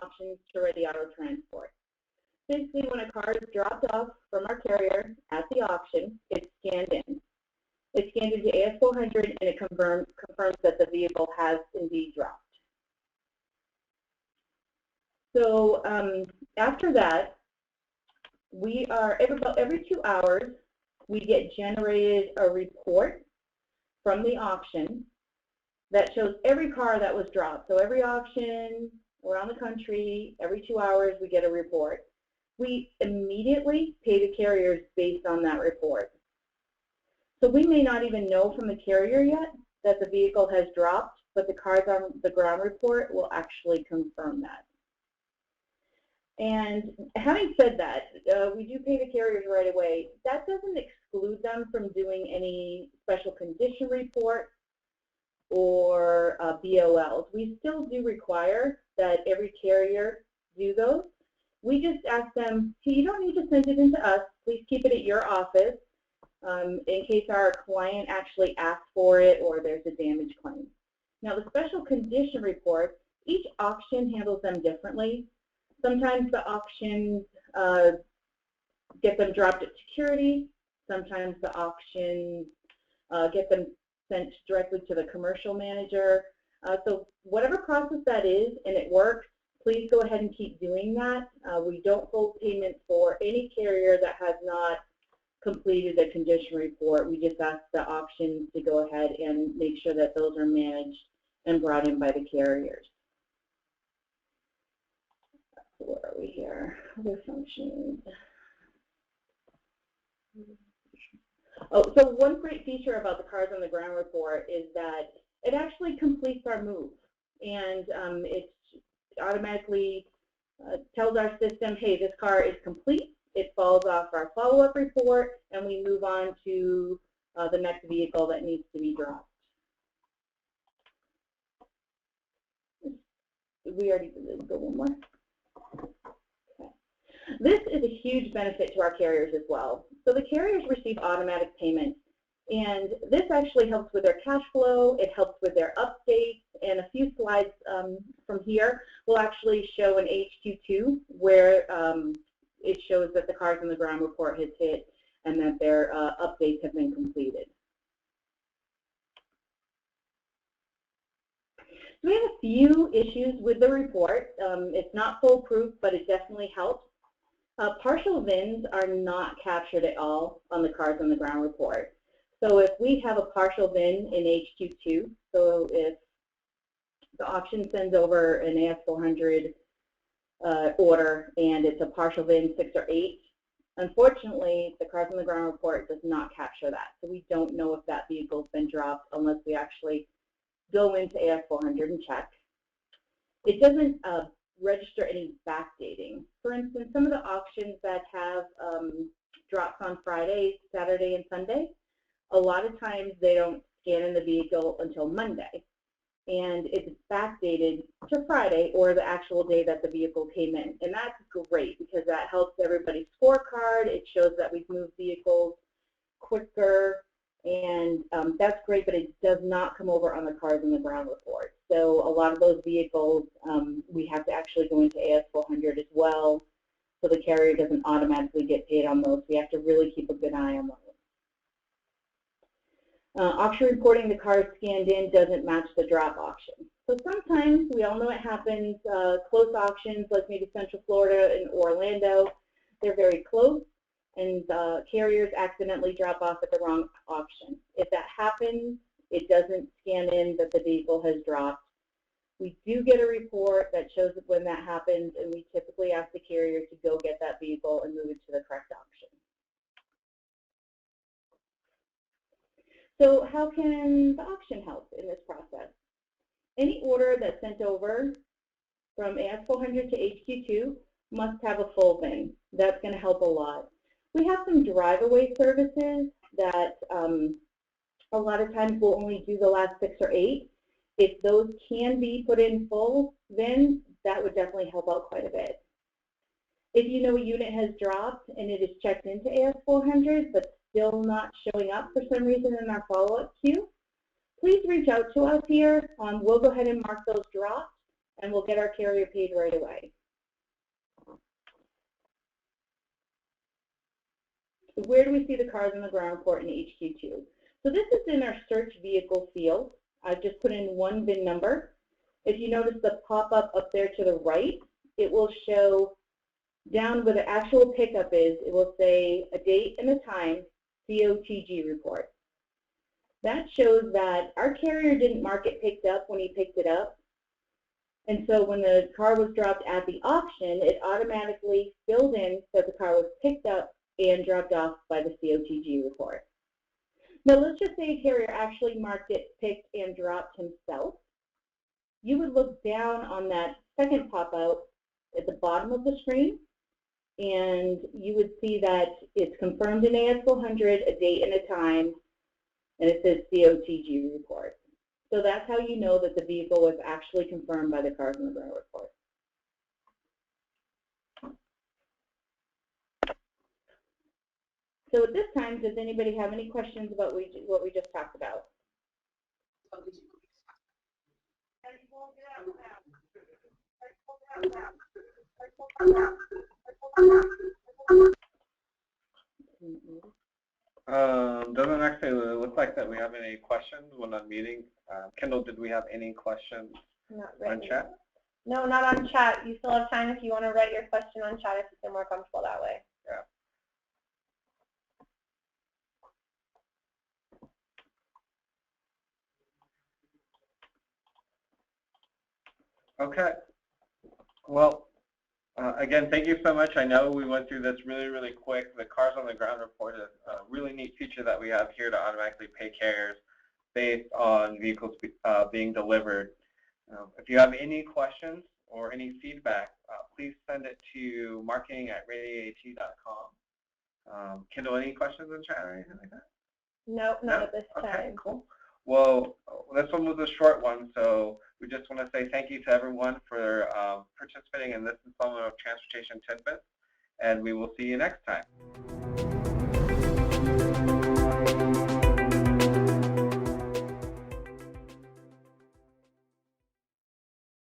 options to ready auto transport. Basically, when a car is dropped off from our carrier at the auction, it's scanned in. It's scanned into AS400 and it confirms that the vehicle has indeed dropped. So after that, we are about every 2 hours, we get generated a report from the auction that shows every car that was dropped. So every auction around the country, every 2 hours, we get a report. We immediately pay the carriers based on that report. So we may not even know from the carrier yet that the vehicle has dropped, but the Cars on the Ground report will actually confirm that. And having said that, we do pay the carriers right away. That doesn't exclude them from doing any special condition report or BOLs. We still do require that every carrier do those. We just ask them, hey, you don't need to send it into us. Please keep it at your office in case our client actually asks for it or there's a damage claim. Now, the special condition reports, each auction handles them differently. Sometimes the auctions get them dropped at security. Sometimes the auctions get them sent directly to the commercial manager. So whatever process that is and it works, please go ahead and keep doing that. We don't hold payment for any carrier that has not completed a condition report. We just ask the auctions to go ahead and make sure that those are managed and brought in by the carriers. Where are we here? Other functions. Oh, so one great feature about the Cars on the Ground report is that it actually completes our move, and it automatically tells our system, hey, this car is complete. It falls off our follow-up report, and we move on to the next vehicle that needs to be dropped. We already did this. Go one more. Okay. This is a huge benefit to our carriers as well. So the carriers receive automatic payments, and this actually helps with their cash flow. It helps with their updates, and a few slides from here will actually show an HQ2 where it shows that the Cars on the Ground report has hit and that their updates have been completed. So we have a few issues with the report. It's not foolproof, but it definitely helps. Partial VINs are not captured at all on the Cars on the Ground report. So if we have a partial VIN in HQ2, so if the auction sends over an AS400 order and it's a partial VIN 6 or 8, unfortunately, the Cars on the Ground report does not capture that. So we don't know if that vehicle's been dropped unless we actually go into AS400 and check. It doesn't register any backdating. For instance, some of the auctions that have drops on Friday, Saturday, and Sunday, a lot of times they don't scan in the vehicle until Monday. And it's backdated to Friday or the actual day that the vehicle came in. And that's great because that helps everybody's scorecard. It shows that we've moved vehicles quicker. And that's great, but it does not come over on the Cars on the Ground report. So a lot of those vehicles, we have to actually go into AS400 as well, so the carrier doesn't automatically get paid on those. We have to really keep a good eye on those. Auction reporting, the cars scanned in doesn't match the drop auction. So sometimes, we all know it happens, close auctions like maybe Central Florida and Orlando, they're very close, and carriers accidentally drop off at the wrong auction. If that happens, it doesn't scan in that the vehicle has dropped. We do get a report that shows when that happens, and we typically ask the carrier to go get that vehicle and move it to the correct auction. So how can the auction help in this process? Any order that's sent over from AS400 to HQ2 must have a full VIN. That's going to help a lot. We have some drive-away services that a lot of times will only do the last 6 or 8. If those can be put in full VIN, that would definitely help out quite a bit. If you know a unit has dropped and it is checked into AS400 but still not showing up for some reason in our follow-up queue, please reach out to us here. We'll go ahead and mark those dropped, and we'll get our carrier paid right away. where do we see the cars on the ground report in HQ2? So this is in our search vehicle field. I've just put in one VIN number. If you notice the pop-up up there to the right, it will show down where the actual pickup is, it will say a date and a time, COTG report. That shows that our carrier didn't mark it picked up when he picked it up. And so when the car was dropped at the auction, it automatically filled in that the car was picked up and dropped off by the COTG report. Now let's just say a carrier actually marked it picked and dropped himself. You would look down on that second pop-out at the bottom of the screen, and you would see that it's confirmed in AS400, a date and a time, and it says COTG report. So that's how you know that the vehicle was actually confirmed by the Cars on the Ground report. So at this time, does anybody have any questions about what we just talked about? Doesn't actually look like that we have any questions when I'm meeting. Kendall, did we have any questions on chat? No, not on chat. You still have time if you want to write your question on chat if you feel more comfortable that way. Yeah. Okay. Well, again, thank you so much. I know we went through this really quick. The Cars on the Ground report is a really neat feature that we have here to automatically pay carriers based on vehicles being delivered. If you have any questions or any feedback, please send it to marketing@radiat.com. Kendall, any questions in chat or anything like that? No, not at this time. Okay, cool. Well, this one was a short one, so we just want to say thank you to everyone for participating in this installment of Transportation Tidbits, and we will see you next time.